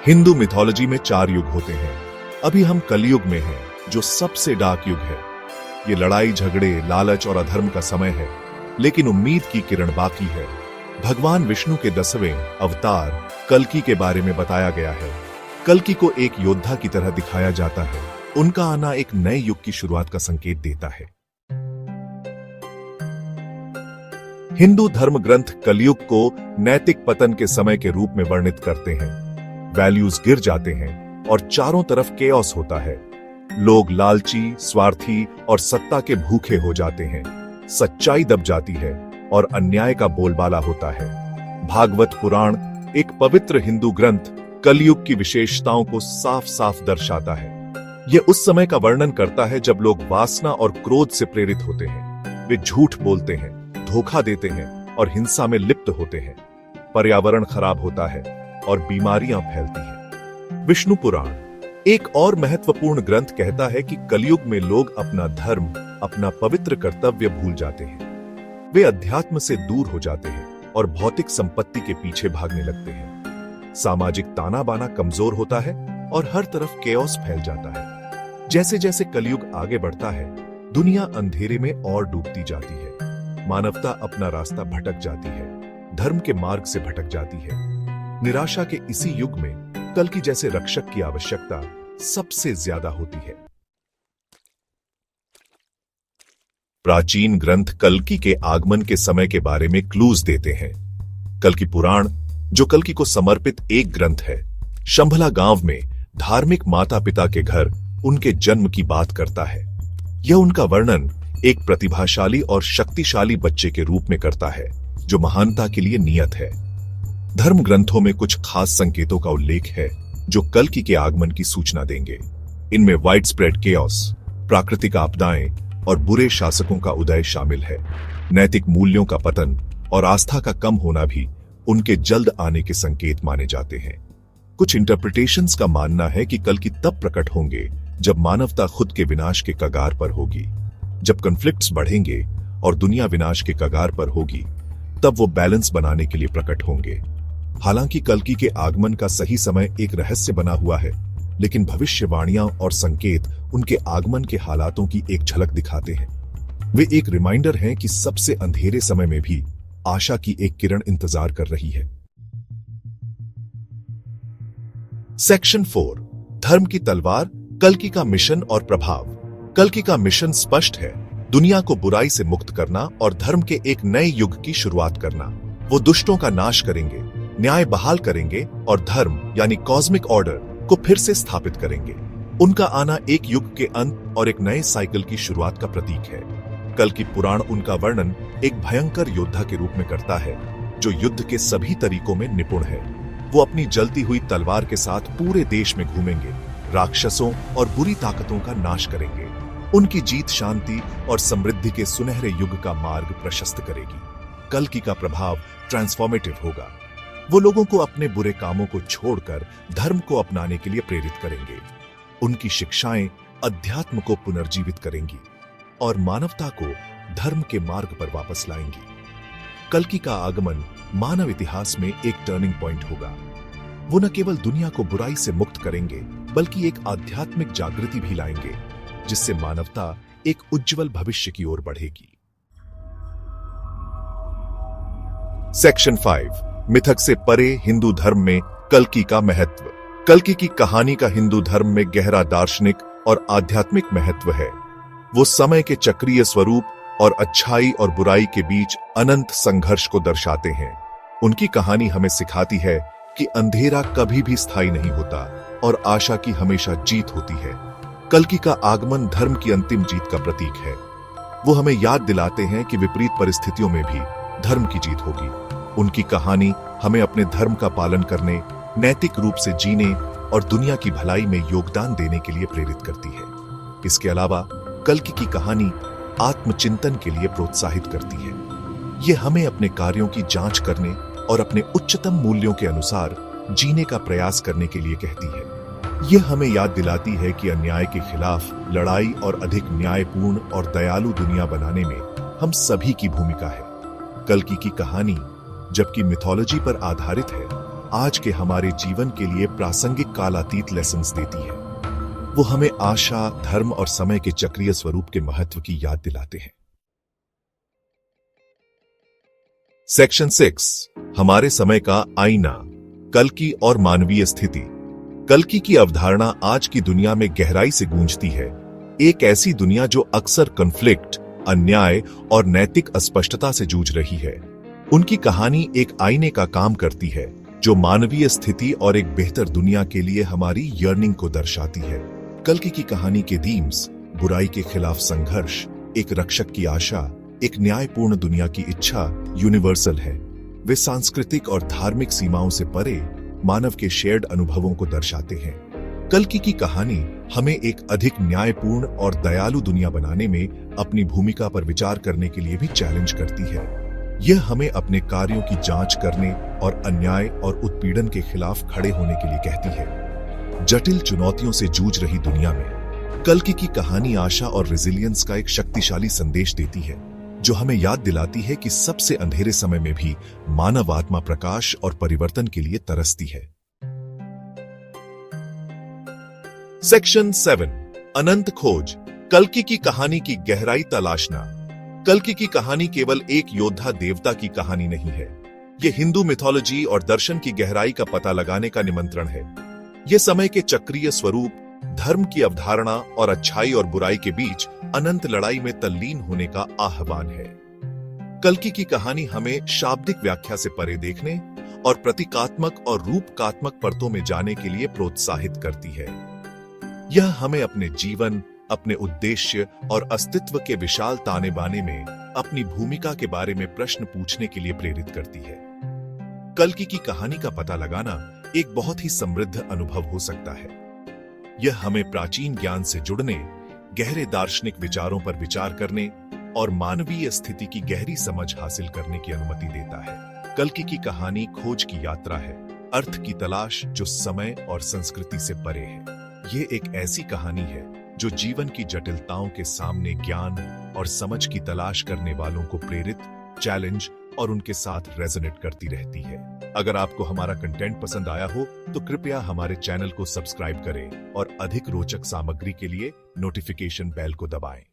Hindu mythology में 4 युग होते हैं। अभी हम कलयुग में हैं, जो सबसे डार्क युग है। ये लड़ाई झगड़े, लालच और अधर्म का समय है, लेकिन उम्मीद की किरण बाकी है। भगवान विष्णु के 10वें अवतार कल्कि के बारे में बताया गया है। कल्कि को एक योद्धा की तरह दिखाया जाता है। उनका आना एक नए युग की शुरुआत का संकेत देता है। हिंदू धर्म ग्रंथ कलयुग को नैतिक पतन के समय के रूप में वर्णित करते हैं। वैल्यूज गिर जाते हैं और चारों तरफ केओस होता है। लोग लालची, स्वार्थी और सत्ता के भूखे हो जाते हैं। सच्चाई दब जाती है और अन्याय का बोलबाला होता है। भागवत पुराण, एक पवित्र हिंदू ग्रंथ, कलयुग की विशेषताओं को साफ साफ दर्शाता है। यह उस समय का वर्णन करता है जब लोग वासना और क्रोध से प्रेरित होते हैं। वे झूठ बोलते हैं, धोखा देते हैं और हिंसा में लिप्त होते हैं। पर्यावरण खराब होता है और बीमारियां फैलती हैं। विष्णु पुराण, एक और महत्वपूर्ण ग्रंथ, कहता है कि कलयुग में लोग अपना धर्म, अपना पवित्र कर्तव्य भूल जाते हैं। वे अध्यात्म से दूर हो जाते हैं और भौतिक संपत्ति के पीछे भागने लगते हैं। सामाजिक ताना बाना कमजोर होता है और हर तरफ केओस फैल जाता है। जैसे जैसे कलयुग आगे बढ़ता है, दुनिया अंधेरे में और डूबती जाती है। मानवता अपना रास्ता भटक जाती है, धर्म के मार्ग से भटक जाती है। निराशा के इसी युग में कल्कि जैसे रक्षक की आवश्यकता सबसे ज्यादा होती है। प्राचीन ग्रंथ कल्कि के आगमन के समय के बारे में क्लूज देते हैं। कल्कि पुराण, जो कल्कि को समर्पित एक ग्रंथ है, शंभला गांव में धार्मिक माता पिता के घर उनके जन्म की बात करता है। यह उनका वर्णन एक प्रतिभाशाली और शक्तिशाली बच्चे के रूप में करता है, जो महानता के लिए नियत है। धर्म ग्रंथों में कुछ खास संकेतों का उल्लेख है जो कल्कि के आगमन की सूचना देंगे। इनमें वाइड स्प्रेड केओस, प्राकृतिक आपदाएं और बुरे शासकों का उदय शामिल है। नैतिक मूल्यों का पतन और आस्था का कम होना भी उनके जल्द आने के संकेत माने जाते हैं। कुछ इंटरप्रिटेशंस का मानना है कि कल्कि तब प्रकट होंगे जब मानवता खुद के विनाश के कगार पर होगी। जब कॉन्फ्लिक्ट्स बढ़ेंगे और दुनिया विनाश के कगार पर होगी, तब वो बैलेंस बनाने के लिए प्रकट होंगे। हालांकि कल्कि के आगमन का सही समय एक रहस्य बना हुआ है, लेकिन भविष्यवाणियां और संकेत उनके आगमन के हालातों की एक झलक दिखाते हैं। वे एक रिमाइंडर हैं कि सबसे अंधेरे समय में भी आशा की एक किरण इंतजार कर रही है। सेक्शन 4, धर्म की तलवार, कल्कि का मिशन और प्रभाव। कल्कि का मिशन स्पष्ट है, दुनिया को बुराई से मुक्त करना और धर्म के एक नए युग की शुरुआत करना। वो दुष्टों का नाश करेंगे, न्याय बहाल करेंगे और धर्म यानी कॉस्मिक ऑर्डर को फिर से स्थापित करेंगे। उनका आना एक युग के अंत और एक नए साइकिल की शुरुआत का प्रतीक है। कल्कि पुराण उनका वर्णन एक भयंकर योद्धा के रूप में करता है, जो युद्ध के सभी तरीकों में निपुण है। वो अपनी जलती हुई तलवार के साथ पूरे देश में घूमेंगे, राक्षसों और बुरी ताकतों का नाश करेंगे। उनकी जीत शांति और समृद्धि के सुनहरे युग का मार्ग प्रशस्त करेगी। कल्कि का प्रभाव ट्रांसफॉर्मेटिव होगा। वो लोगों को अपने बुरे कामों को छोड़कर धर्म को अपनाने के लिए प्रेरित करेंगे। उनकी शिक्षाएं अध्यात्म को पुनर्जीवित करेंगी और मानवता को धर्म के मार्ग पर वापस लाएंगी। कल्कि का आगमन मानव इतिहास में एक टर्निंग पॉइंट होगा। वो न केवल दुनिया को बुराई से मुक्त करेंगे, बल्कि एक आध्यात्मिक जागृति भी लाएंगे, जिससे मानवता एक उज्जवल भविष्य की ओर बढ़ेगी। सेक्शन 5, मिथक से परे हिंदू धर्म में कल्कि का महत्व। कल्कि की कहानी का हिंदू धर्म में गहरा दार्शनिक और आध्यात्मिक महत्व है। वो समय के चक्रीय स्वरूप और अच्छाई और बुराई के बीच अनंत संघर्ष को दर्शाते हैं। उनकी कहानी हमें सिखाती है कि अंधेरा कभी भी स्थायी नहीं होता और आशा की हमेशा जीत होती है। कल्कि का आगमन धर्म की अंतिम जीत का प्रतीक है। वो हमें याद दिलाते हैं कि विपरीत परिस्थितियों में भी धर्म की जीत होगी। उनकी कहानी हमें अपने धर्म का पालन करने, नैतिक रूप से जीने और दुनिया की भलाई में योगदान देने के लिए प्रेरित करती है। इसके अलावा कल्कि की कहानी आत्मचिंतन के लिए प्रोत्साहित करती है। ये हमें अपने कार्यों की जांच करने और अपने उच्चतम मूल्यों के अनुसार जीने का प्रयास करने के लिए कहती है। यह हमें याद दिलाती है कि अन्याय के खिलाफ लड़ाई और अधिक न्यायपूर्ण और दयालु दुनिया बनाने में हम सभी की भूमिका है। कल्कि की कहानी, जबकि मिथोलॉजी पर आधारित है, आज के हमारे जीवन के लिए प्रासंगिक कालातीत लेसन्स देती है। वो हमें आशा, धर्म और समय के चक्रीय स्वरूप के महत्व की याद दिलाते हैं। सेक्शन 6, हमारे समय का आईना, कल्कि और मानवीय स्थिति। कल्कि की अवधारणा आज की दुनिया में गहराई से गूंजती है। एक ऐसी दुनिया जो अक्सर कॉन्फ्लिक्ट, अन्याय और नैतिक अस्पष्टता से जूझ रही है। उनकी कहानी एक आईने का काम करती है जो मानवीय स्थिति और एक बेहतर दुनिया के लिए हमारी यर्निंग को दर्शाती है। कल्कि की कहानी के थीम्स, बुराई के खिलाफ संघर्ष, एक रक्षक की आशा, एक न्यायपूर्ण दुनिया की इच्छा, यूनिवर्सल है। वे सांस्कृतिक और धार्मिक सीमाओं से परे मानव के शेयर्ड अनुभवों को दर्शाते हैं। कल्कि की कहानी हमें एक अधिक न्यायपूर्ण और दयालु दुनिया बनाने में अपनी भूमिका पर विचार करने के लिए भी चैलेंज करती है। यह हमें अपने कार्यों की जांच करने और अन्याय और उत्पीड़न के खिलाफ खड़े होने के लिए कहती है। जटिल चुनौतियों से जूझ रही दुनिया में कल्कि की कहानी आशा और रेजिलियंस का एक शक्तिशाली संदेश देती है, जो हमें याद दिलाती है कि सबसे अंधेरे समय में भी मानव आत्मा प्रकाश और परिवर्तन के लिए तरसती है। सेक्शन 7, अनंत खोज, कल्कि की कहानी की गहराई तलाशना। कल्कि की कहानी केवल एक योद्धा देवता की कहानी नहीं है। यह हिंदू मिथोलॉजी और दर्शन की गहराई का पता लगाने का निमंत्रण है। यह समय के चक्रीय स्वरूप, धर्म की अवधारणा और अच्छाई और बुराई के बीच अनंत लड़ाई में तल्लीन होने का आह्वान है। कल्कि की कहानी हमें शाब्दिक व्याख्या से परे देखने और प्रतीकात्मक और रूपकात्मक परतों में जाने के लिए प्रोत्साहित करती है। यह हमें अपने जीवन, अपने उद्देश्य और अस्तित्व के विशाल ताने बाने में अपनी भूमिका के बारे में प्रश्न पूछने के लिए प्रेरित करती है। कल्कि की कहानी का पता लगाना एक बहुत ही समृद्ध अनुभव हो सकता है। यह हमें प्राचीन ज्ञान से जुड़ने, गहरे दार्शनिक विचारों पर विचार करने और मानवीय स्थिति की गहरी समझ हासिल करने की अनुमति देता है। कल्कि की कहानी खोज की यात्रा है, अर्थ की तलाश जो समय और संस्कृति से परे है। ये एक ऐसी कहानी है जो जीवन की जटिलताओं के सामने ज्ञान और समझ की तलाश करने वालों को प्रेरित, चैलेंज और उनके साथ रेजोनेट करती रहती है। अगर आपको हमारा कंटेंट पसंद आया हो तो कृपया हमारे चैनल को सब्सक्राइब करें और अधिक रोचक सामग्री के लिए नोटिफिकेशन बेल को दबाएं।